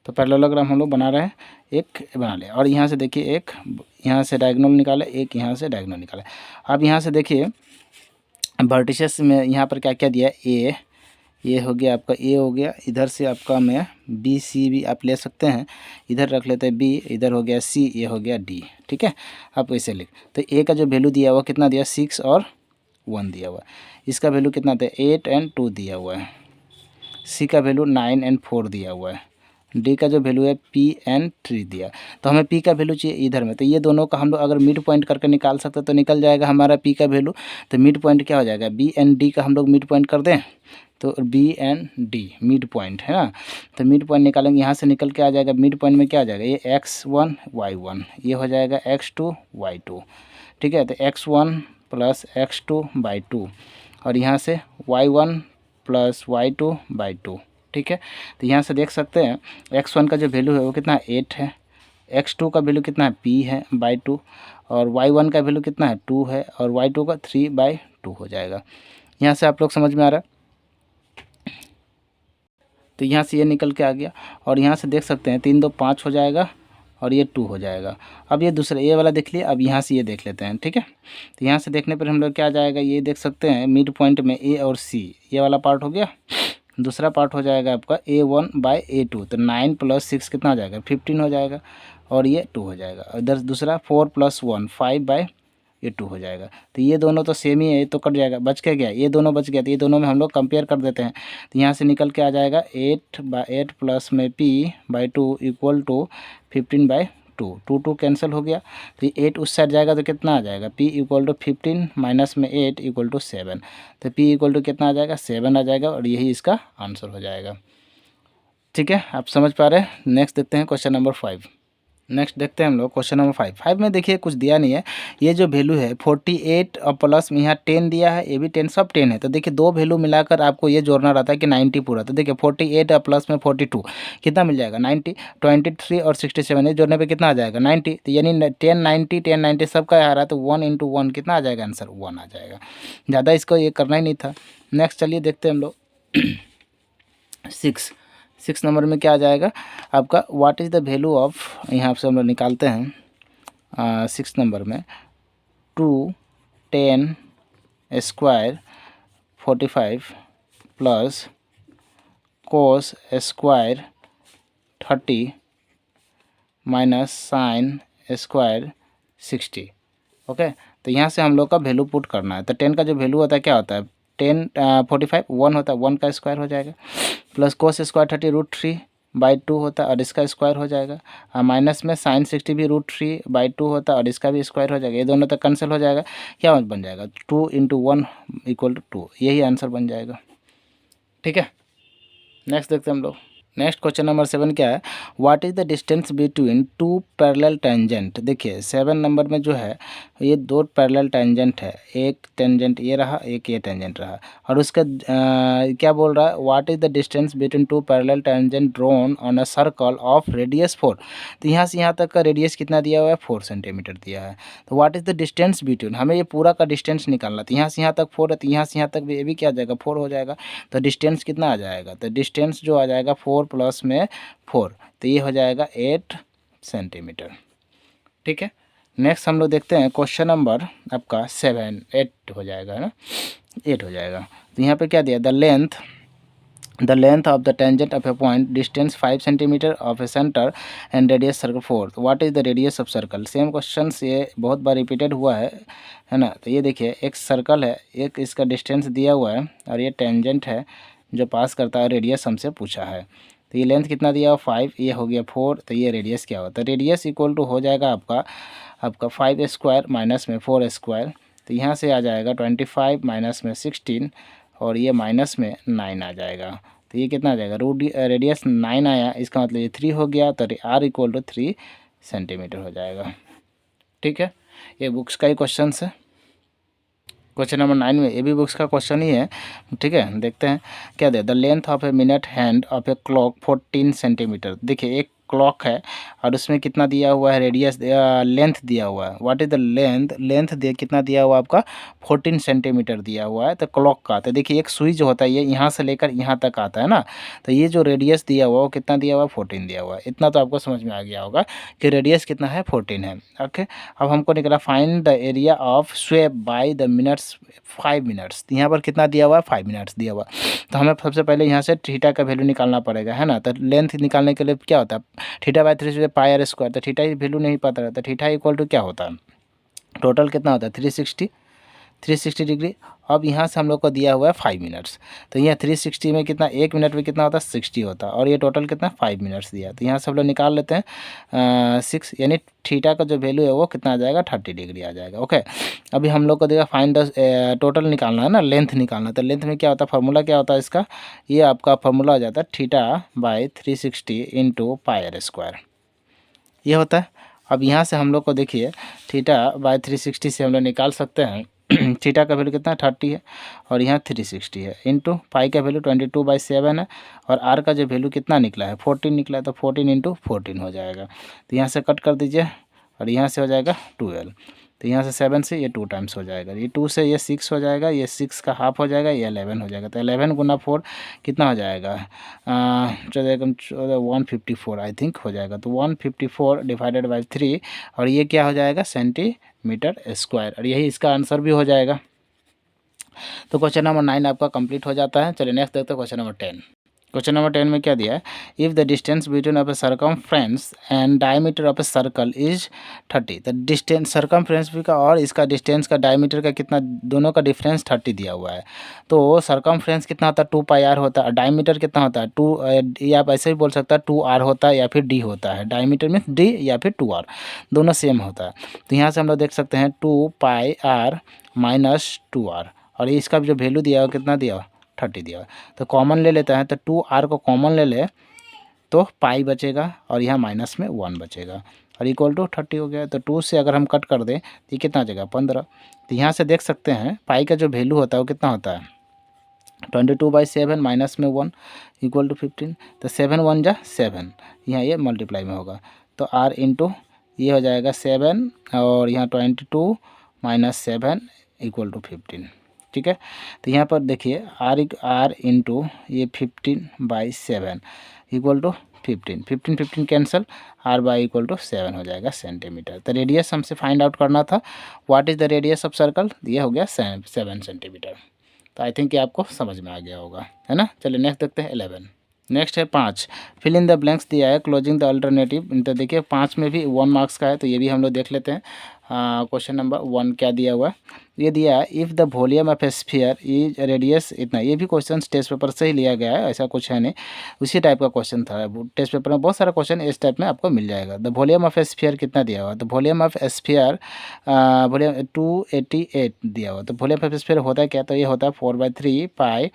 तो पैरेललोग्राम हम लोग बना रहे हैं, एक बना ले, और यहाँ से देखिए एक यहाँ से डायगोनल निकाले, एक यहाँ से डायगोनल निकाले। अब यहाँ से देखिए वर्टिसेस में यहाँ पर क्या क्या दिया है, ये हो गया आपका ए हो गया, इधर से आपका मैं बी सी भी आप ले सकते हैं, इधर रख लेते हैं बी, इधर हो गया सी, ये हो गया डी। ठीक है, आप ऐसे लिख, तो ए का जो वैल्यू दिया हुआ कितना दिया 6 और 1 दिया हुआ है, इसका वैल्यू कितना था 8 और 2 दिया हुआ है, सी का वैल्यू 9 और 4 दिया हुआ है, डी का जो वैल्यू है पी एन 3 दिया, तो हमें पी का वैल्यू चाहिए इधर में, तो ये दोनों का हम लोग अगर मिड पॉइंट करके निकाल सकते तो निकल जाएगा हमारा पी का वैल्यू। तो मिड पॉइंट क्या हो जाएगा, बी एन डी का हम लोग मिड पॉइंट कर दें, तो B and D mid point है ना, तो मिड पॉइंट निकालेंगे, यहाँ से निकल के आ जाएगा मिड पॉइंट में क्या आ जाएगा, ये x1 y1, ये हो जाएगा x2 y2। ठीक है, तो x1 प्लस x2/2 और यहाँ से y1 प्लस y2/2। ठीक है, तो यहाँ से देख सकते हैं x1 का जो वैल्यू है वो कितना है 8 है, x2 का वैल्यू कितना है p है /2, और y1 का वैल्यू कितना है 2 है, और y2 का 3/2 हो जाएगा। यहाँ से आप लोग समझ में आ रहा है, तो यहाँ से ये निकल के आ गया, और यहाँ से देख सकते हैं 3 2 5 हो जाएगा, और ये 2 हो जाएगा। अब ये दूसरा ये वाला देख लिए, अब यहाँ से ये देख लेते हैं। ठीक है, तो यहाँ से देखने पर हम लोग क्या आ जाएगा, ये देख सकते हैं मिड पॉइंट में ए और सी, ये वाला पार्ट हो गया, दूसरा पार्ट हो जाएगा आपका A1/A2, तो 9 + 6 कितना हो जाएगा 15 हो जाएगा, और ये 2 हो जाएगा, और इधर दूसरा 4 + 1 5/2 हो जाएगा। तो ये दोनों तो सेम ही है, ये तो कट जाएगा, बच के गया, ये दोनों बच गया, तो ये दोनों में हम लोग कंपेयर कर देते हैं, तो यहाँ से निकल के आ जाएगा 8/8 प्लस में p/2 इक्वल टू 15/2, 2 कैंसिल हो गया, तो 8 उस साइड जाएगा तो कितना आ जाएगा p इक्वल टू 15 माइनस में 8 इक्वल टू 7, तो p इक्वल टू कितना आ जाएगा 7 आ जाएगा, और यही इसका आंसर हो जाएगा। ठीक है, आप समझ पा रहे हैं। नेक्स्ट देखते हैं क्वेश्चन नंबर 5। नेक्स्ट देखते हैं हम लोग क्वेश्चन नंबर 5 में देखिए कुछ दिया नहीं है, ये जो वैल्यू है 48 और प्लस में यहाँ 10 दिया है, ये भी 10, सब 10 है, तो देखिए दो वैल्यू मिलाकर आपको ये जोड़ना रहता है कि 90 पूरा, तो देखिए 48 और प्लस में 42 कितना मिल जाएगा 90, 23 और 67 ये जोड़ने पे कितना आ जाएगा 90, तो यानी 10 90 सबका आ रहा है, तो 1 × 1 कितना आ जाएगा आंसर 1 आ जाएगा, ज़्यादा इसको ये करना ही नहीं था। नेक्स्ट चलिए देखते हैं हम लोग 6 नंबर में क्या आ जाएगा आपका, what is the value of, यहाँ से हम लोग निकालते हैं 6 नंबर में 2 10 square 45 plus cos square 30 minus sine square 60। Okay, तो यहाँ से हम लोग का वैल्यू पुट करना है, तो 10 का जो वैल्यू होता है क्या होता है 45 1 होता है, 1 का स्क्वायर हो जाएगा, प्लस कोस स्क्वायर 30 √3/2 होता है और इसका स्क्वायर हो जाएगा, माइनस में साइन 60 भी √3/2 होता है और इसका भी स्क्वायर हो जाएगा, ये दोनों तक कैंसिल हो जाएगा, क्या बन जाएगा 2 × 1 = 2, यही आंसर बन जाएगा। ठीक है, नेक्स्ट देखते हैं हम लोग। नेक्स्ट क्वेश्चन नंबर 7 क्या है, what is the distance between 2 parallel tangent. देखिए 7 नंबर में जो है ये 2 पैरेलल टेंजेंट है, एक टेंजेंट ये रहा, एक ये टेंजेंट रहा, और उसका क्या बोल रहा है, what is the distance between 2 parallel tangent drawn on a circle of radius 4। तो यहाँ से यहाँ तक का रेडियस कितना दिया हुआ है 4 सेंटीमीटर दिया है, तो what is the distance between, हमें ये पूरा का डिस्टेंस निकालना, तो यहाँ से यहाँ तक 4 है, तो यहाँ से यहाँ तक भी ये भी क्या आ जाएगा 4 हो जाएगा, तो डिस्टेंस कितना आ जाएगा, तो डिस्टेंस जो आ जाएगा 4 प्लस में 4, तो ये हो जाएगा 8 सेंटीमीटर। ठीक है, नेक्स्ट हम लोग देखते हैं क्वेश्चन नंबर आपका 8 हो जाएगा, है ना 8 हो जाएगा। तो यहाँ पे क्या दिया, the length of the tangent of A point, distance 5 centimetre of A centre and radius circle 4, तो what is the radius of circle. Same question ये बहुत बार रिपीटेड हुआ है ना। तो ये देखिए एक सर्कल है, एक इसका डिस्टेंस दिया हुआ है और ये टेंजेंट है जो पास करता है, रेडियस हमसे पूछा है। तो तो ये लेंथ कितना दिया हुआ 5, ये हो गया 4, तो ये रेडियस क्या होता है, रेडियस इक्वल टू हो जाएगा आपका 5 स्क्वायर माइनस में 4 स्क्वायर, तो यहाँ से आ जाएगा 25 माइनस में 16 और ये माइनस में 9 आ जाएगा। तो ये कितना आ जाएगा, रेडियस 9 आया, इसका मतलब ये 3 हो गया, तो r इक्वल टू 3 सेंटीमीटर हो जाएगा। ठीक है, ये बुक्स का ही क्वेश्चन है, क्वेश्चन नंबर 9 में ये भी बुक्स का क्वेश्चन ही है। ठीक है, देखते हैं क्या दे, the length of a minute hand of a clock 14 centimetre. देखिए एक क्लॉक है और उसमें कितना दिया हुआ है, रेडियस लेंथ दिया हुआ है, व्हाट इज द लेंथ दे कितना दिया हुआ आपका 14 सेंटीमीटर दिया हुआ है, तो क्लॉक का। तो देखिए एक सुई जो होता है ये यहाँ से लेकर यहाँ तक आता है ना, तो ये जो रेडियस दिया हुआ वो कितना दिया हुआ है, 14 दिया हुआ है। इतना तो आपको समझ में आ गया होगा कि रेडियस कितना है, 14 है। ओके, अब हमको निकला find the area of swept by the minutes 5 minutes. यहाँ पर कितना दिया हुआ है, 5 मिनट्स दिया हुआ, तो हमें सबसे पहले यहाँ से थीटा का वैल्यू निकालना पड़ेगा, है ना। तो लेंथ निकालने के लिए क्या होता है, थीटा बाय 3 से पाई आर स्क्वायर, तो थीटा की वैल्यू नहीं पता रहता, थीटा इक्वल टू क्या होता है, टोटल कितना होता है 360 डिग्री। अब यहाँ से हम लोग को दिया हुआ है 5 मिनट्स, तो यहाँ 360 में कितना, 1 मिनट में कितना होता है 60 होता है, और ये टोटल कितना 5 मिनट्स दिया, तो यहाँ से हम लोग निकाल लेते हैं 6, यानी थीटा का जो वैल्यू है वो कितना आ जाएगा 30 डिग्री आ जाएगा। ओके, अभी हम लोग को देगा फाइंड द टोटल निकालना है ना, लेंथ निकालना, तो लेंथ में क्या होता है, फार्मूला क्या होता है इसका, ये आपका फार्मूला हो जाता है theta by 360 into pi r square, ये होता है। अब यहाँ से हम लोग को देखिए थीटा बाई 360 से हम लोग निकाल सकते हैं थीटा का वैल्यू कितना 30 है और यहाँ 360 है, इंटू पाई का वैल्यू 22/7 है, और आर का जो वैल्यू कितना निकला है 14 निकला है, तो 14 इंटू 14 हो जाएगा। तो यहाँ से कट कर दीजिए और यहाँ से हो जाएगा 12, तो यहाँ से 7 से ये 2 टाइम्स हो जाएगा, ये 2 से ये 6 हो जाएगा, ये 6 का हाफ हो जाएगा, ये 11 हो जाएगा, तो 11 गुना 4 कितना हो जाएगा 154 आई थिंक हो जाएगा, तो 154 डिवाइडेड बाई 3, और ये क्या हो जाएगा सेंटीमीटर स्क्वायर, और यही इसका आंसर भी हो जाएगा। तो क्वेश्चन नंबर 9 आपका कंप्लीट हो जाता है। चलिए नेक्स्ट देखते हैं क्वेश्चन नंबर 10। क्वेश्चन नंबर 10 में क्या दिया है, if the distance between of A circumference and diameter of a circle is 30। तो डिस्टेंस सर्कमफ्रेंस भी का और इसका डिस्टेंस का डायमीटर का कितना, दोनों का डिफरेंस 30 दिया हुआ है। तो सर्कमफ्रेंस कितना होता है 2πr होता है, और डायमीटर कितना होता है 2, या आप ऐसे भी बोल सकता है 2r होता है या फिर d होता है, डायमीटर मीन्स d या फिर 2r, दोनों सेम होता है। तो यहाँ से हम लोग देख सकते हैं 2πr माइनस 2r, और इसका भी जो वैल्यू दिया हुआ कितना दिया हुआ 30 दिया हुआ, तो कॉमन ले लेते हैं, तो 2r को कॉमन ले ले तो पाई बचेगा और यहाँ माइनस में 1 बचेगा, और इक्वल टू 30 हो गया। तो 2 से अगर हम कट कर दें तो ये कितना आ जाएगा 15। तो यहाँ से देख सकते हैं पाई का जो वैल्यू होता है वो कितना होता है 22/7 माइनस में 1 इक्वल टू 15, तो 7 1 जा 7, यहाँ ये मल्टीप्लाई में होगा, तो r इंटू ये हो जाएगा 7 और यहाँ 22 माइनस 7 इक्वल टू 15। ठीक है, तो यहाँ पर देखिए r इंटू ये 15/7 equal to 15 cancel, r by equal to 7 हो जाएगा सेंटीमीटर। तो रेडियस हमसे फाइंड आउट करना था, what is the radius of circle, ये हो गया 7 सेंटीमीटर। तो आई थिंक ये आपको समझ में आ गया होगा, है ना। चलिए नेक्स्ट देखते हैं 11। नेक्स्ट है 5, फिल इन द ब्लैंक्स दिया है, क्लोजिंग द अल्टरनेटिव। तो देखिए 5 में भी 1 मार्क्स का है, तो ये भी हम लोग देख लेते हैं। क्वेश्चन नंबर 1 क्या दिया हुआ है, ये दिया है if the volume of A sphere is radius इतना। ये भी क्वेश्चन टेस्ट पेपर से ही लिया गया है, ऐसा कुछ है नहीं, उसी टाइप का क्वेश्चन था। टेस्ट पेपर में बहुत सारा क्वेश्चन इस टाइप में आपको मिल जाएगा। The volume of A sphere कितना दिया हुआ, तो volume of A sphere volume 288 दिया हुआ। तो वॉल्यूम ऑफ ए स्फीयर होता है क्या, तो ये होता है 4/3 पाई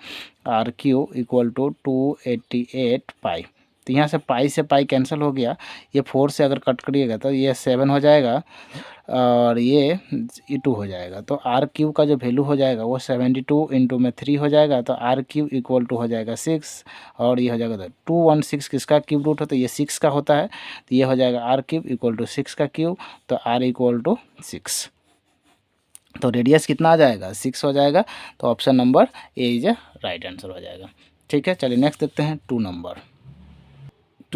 r³ इक्वल टू 288 पाई। तो यहाँ से पाई से पाई कैंसिल हो गया, ये 4 से अगर कट करिएगा तो ये 7 हो जाएगा और ये 2 हो जाएगा। तो r³ का जो वैल्यू हो जाएगा वो 72 इंटू में 3 हो जाएगा, तो r³ इक्वल टू हो जाएगा 6, और ये हो जाएगा 216 किसका क्यूब रूट होता है, ये 6 का होता है, तो ये हो जाएगा r³ इक्वल टू 6 का क्यूब, तो r इक्वल टू 6। तो रेडियस कितना आ जाएगा 6 हो जाएगा, तो option number A is right answer हो जाएगा। ठीक है, चलिए नेक्स्ट देखते हैं 2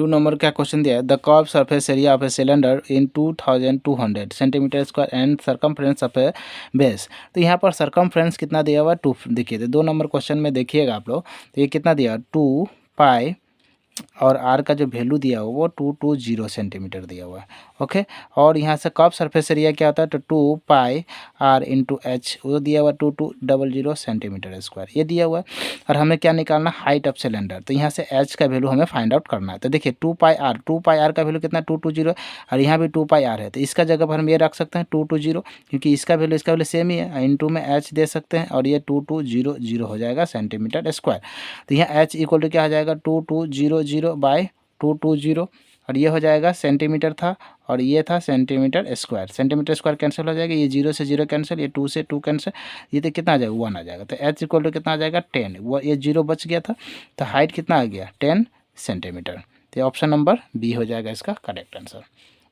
नंबर क्या क्वेश्चन दिया है, the curve surface area of a cylinder in 2200 centimetre square and circumference of A base. तो यहाँ पर सर्कमफ्रेंस कितना दिया हुआ 2 देखिए, तो 2 नंबर क्वेश्चन में देखिएगा आप लोग, तो ये कितना दिया 2 पाई और r का जो वैल्यू दिया हुआ वो 220 सेंटीमीटर दिया हुआ है, ओके। और यहाँ से कर्व सरफेस एरिया क्या होता है, तो 2 पाई r इंटू एच, वो दिया हुआ 2200 सेंटीमीटर स्क्वायर, ये दिया हुआ है। और हमें क्या निकालना, हाइट ऑफ सिलेंडर, तो यहाँ से h का वैल्यू हमें फाइंड आउट करना है। तो देखिए 2 पाई r का वैल्यू कितना 220, और यहाँ भी 2 पाई r है, तो इसका जगह पर हम ये रख सकते हैं 220, क्योंकि इसका वैल्यू सेम ही है, इंटू में h दे सकते हैं, और ये 2200 हो जाएगा सेंटीमीटर स्क्वायर। तो यहाँ h इक्वल टू क्या हो जाएगा 2200/220, और ये हो जाएगा सेंटीमीटर था, और ये था सेंटीमीटर स्क्वायर कैंसिल हो जाएगा, ये 0 से 0 कैंसिल, ये 2 से 2 कैंसिल, ये तो कितना आ जाएगा 1 आ जाएगा। तो h इक्वल टू कितना आ जाएगा 10, वो ये 0 बच गया था, तो हाइट कितना आ गया 10 सेंटीमीटर। तो ऑप्शन नंबर बी हो जाएगा इसका करेक्ट आंसर।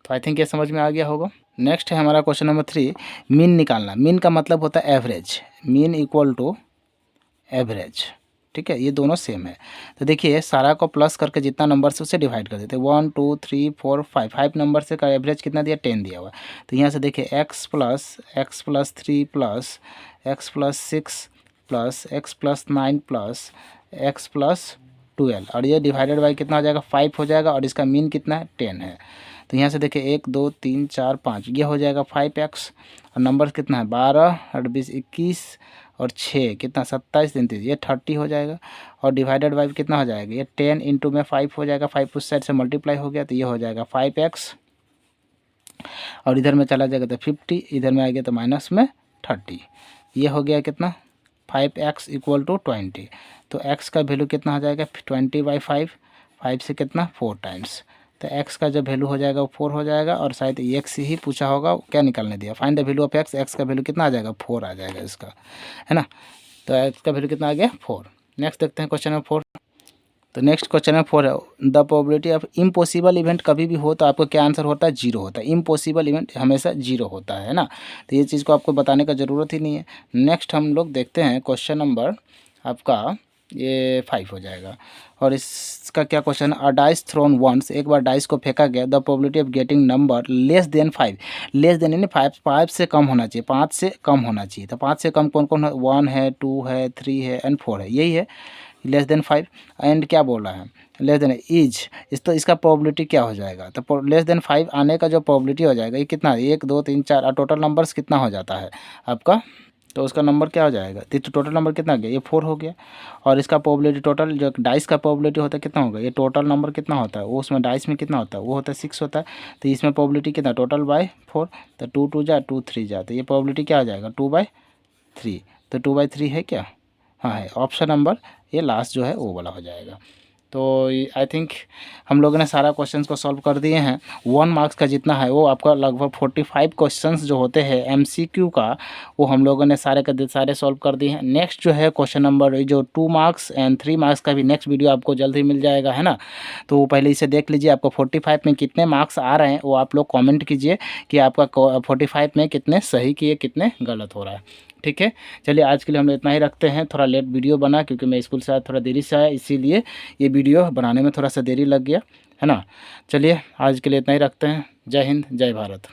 तो आई थिंक ये समझ में आ गया होगा। नेक्स्ट है हमारा क्वेश्चन नंबर 3, मीन निकालना। मीन का मतलब होता है average, mean equal to average, ठीक है, ये दोनों सेम है। तो देखिए सारा को प्लस करके जितना नंबर से उसे डिवाइड कर देते हैं, 1 2 3 4 5 नंबर से का एवरेज कितना दिया 10 दिया हुआ है। तो यहाँ से देखिए x plus 3 plus x plus 6 plus x plus 9 plus x plus 12, और ये डिवाइडेड बाई कितना हो जाएगा 5 हो जाएगा, और इसका मीन कितना है 10 है। तो यहाँ से देखिए 1 2 3 4 5, ये हो जाएगा 5x, और नंबर कितना है 12 और 20 21 और 6 कितना 27 दिन 30, ये 30 हो जाएगा, और डिवाइडेड बाई कितना हो जाएगा, ये 10 इंटू में 5 हो जाएगा, 5 उस साइड से मल्टीप्लाई हो गया, तो ये हो जाएगा 5x, और इधर में चला जाएगा तो 50, इधर में आ गया तो माइनस में 30, ये हो गया कितना 5x इक्वल टू 20। तो x का वैल्यू कितना हो जाएगा 20/5, 5 से कितना 4 टाइम्स, तो x का जो वैल्यू हो जाएगा वो 4 हो जाएगा, और शायद x ही पूछा होगा, क्या निकालने दिया, find the value of x का वैल्यू कितना आ जाएगा 4 आ जाएगा इसका, है ना। तो x का वैल्यू कितना आ गया 4। नेक्स्ट देखते हैं क्वेश्चन नंबर 4। तो नेक्स्ट क्वेश्चन नंबर 4 है, the probability of impossible event कभी भी हो तो आपको क्या आंसर होता है 0 होता है, इम्पॉसिबल इवेंट हमेशा 0 होता है ना। तो ये चीज़ को आपको बताने का ज़रूरत ही नहीं है। नेक्स्ट हम लोग देखते हैं क्वेश्चन नंबर आपका ये 5 हो जाएगा, और इसका क्या क्वेश्चन है, अ डाइस थ्रोन वंस, एक बार डाइस को फेंका गया, the probability of getting number less than 5, less than यानी 5 से कम होना चाहिए, 5 से कम होना चाहिए। तो 5 से कम कौन कौन है, 1 है 2 है 3 है एंड 4 है, यही है लेस देन 5। एंड क्या बोल रहा है लेस देन इज, तो इसका प्रोबेबिलिटी क्या हो जाएगा, तो लेस देन 5 आने का जो प्रोबेबिलिटी हो जाएगा ये कितना है 1 2 3 4, और टोटल नंबर्स कितना हो जाता है आपका, तो उसका नंबर क्या हो जाएगा, तो टोटल नंबर कितना गया ये 4 हो गया। और इसका प्रोबेबिलिटी टोटल जो डाइस का प्रोबेबिलिटी होता है कितना होगा, ये टोटल नंबर कितना होता है वो उसमें डाइस में कितना होता है वो होता है 6 होता है, तो इसमें प्रोबेबिलिटी कितना टोटल बाय 4, तो 2 2 जा 2 3 जा, तो ये प्रोबेबिलिटी क्या हो जाएगा 2/3, तो 2/3 है क्या, हाँ है, ऑप्शन नंबर ये लास्ट जो है वो वाला हो जाएगा। तो आई थिंक हम लोगों ने सारा क्वेश्चंस को सॉल्व कर दिए हैं। 1 मार्क्स का जितना है वो आपका लगभग 45 क्वेश्चंस जो होते हैं एमसीक्यू का, वो हम लोगों ने सारे के सारे सॉल्व कर दिए हैं। नेक्स्ट जो है क्वेश्चन नंबर जो 2 मार्क्स एंड 3 मार्क्स का भी नेक्स्ट वीडियो आपको जल्द ही मिल जाएगा, है ना। तो पहले इसे देख लीजिए, आपको 45 में कितने मार्क्स आ रहे हैं वो आप लोग कॉमेंट कीजिए कि आपका 45 में कितने सही किए कितने गलत हो रहा है, ठीक है। चलिए आज के लिए हम इतना ही रखते हैं। थोड़ा लेट वीडियो बना क्योंकि मैं स्कूल से आया, थोड़ा देरी से आया, इसीलिए ये वीडियो बनाने में थोड़ा सा देरी लग गया, है ना। चलिए आज के लिए इतना ही रखते हैं। जय हिंद जय भारत।